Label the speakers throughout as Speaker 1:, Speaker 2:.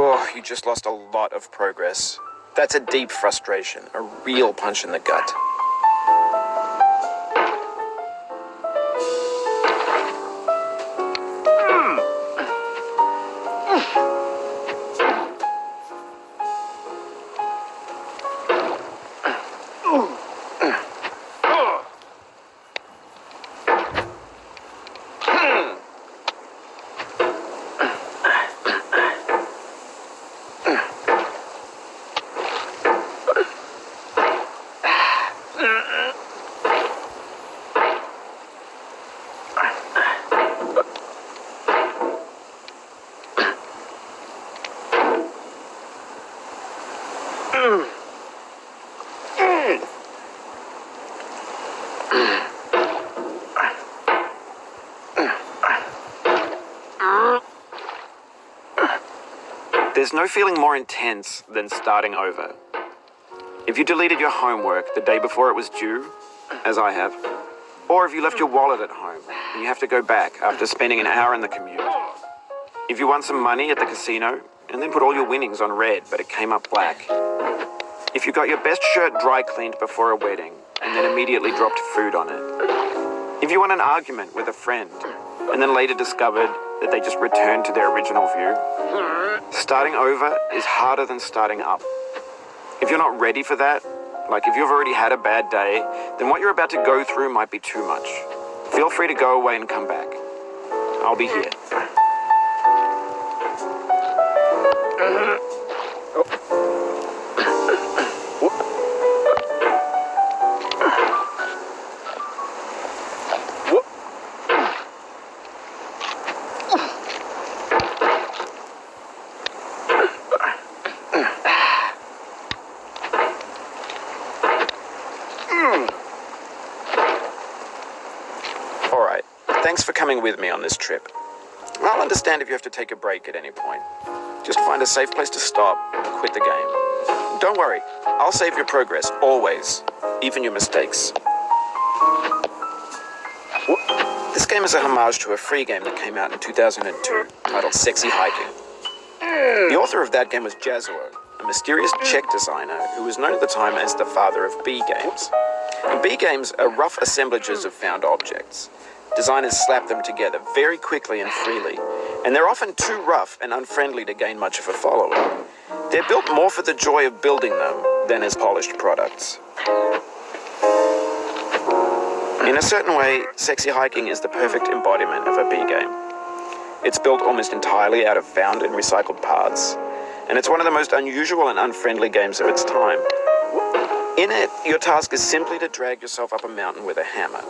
Speaker 1: Oh, you just lost a lot of progress. That's a deep frustration, a real punch in the gut. There's no feeling more intense than starting over. If you deleted your homework the day before it was due, as I have, or if you left your wallet at home and you have to go back after spending an hour in the commute. If you won some money at the casino and then put all your winnings on red but it came up black. If you got your best shirt dry cleaned before a wedding and then immediately dropped food on it. If you won an argument with a friend and then later discovered that they just returned to their original view. Starting over is harder than starting up. If you're not ready for that, like if you've already had a bad day, then what you're about to go through might be too much. Feel free to go away and come back. I'll be here. Alright, thanks for coming with me on this trip. I'll understand if you have to take a break at any point. Just find a safe place to stop and quit the game. Don't worry, I'll save your progress, always, even your mistakes. This game is a homage to a free game that came out in 2002, titled Sexy Hiking. The author of that game was Jazuo, a mysterious Czech designer who was known at the time as the father of B games. And B games are rough assemblages of found objects. Designers slap them together very quickly and freely, and they're often too rough and unfriendly to gain much of a following. They're built more for the joy of building them than as polished products. In a certain way, Sexy Hiking is the perfect embodiment of a B game. It's built almost entirely out of found and recycled parts, and it's one of the most unusual and unfriendly games of its time. In it, your task is simply to drag yourself up a mountain with a hammer.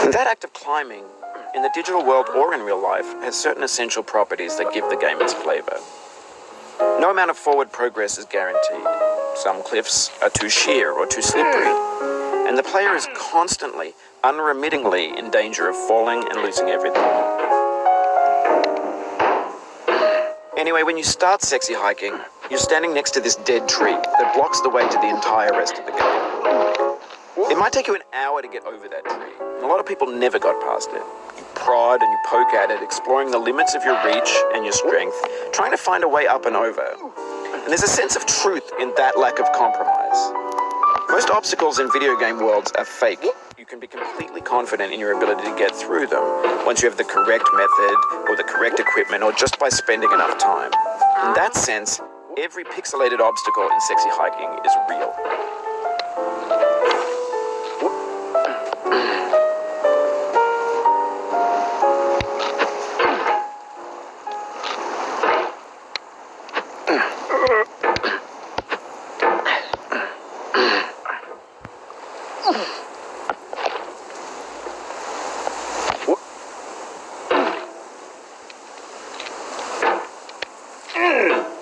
Speaker 1: And that act of climbing, in the digital world or in real life, has certain essential properties that give the game its flavor. No amount of forward progress is guaranteed. Some cliffs are too sheer or too slippery, and the player is constantly, unremittingly in danger of falling and losing everything. Anyway, when you start Sexy Hiking, you're standing next to this dead tree that blocks the way to the entire rest of the game. It might take you an hour to get over that tree, and a lot of people never got past it. You prod and you poke at it, exploring the limits of your reach and your strength, trying to find a way up and over. And there's a sense of truth in that lack of compromise. Most obstacles in video game worlds are fake. You can be completely confident in your ability to get through them once you have the correct method or the correct equipment or just by spending enough time. In that sense, every pixelated obstacle in Sexy Hiking is real.
Speaker 2: Mm.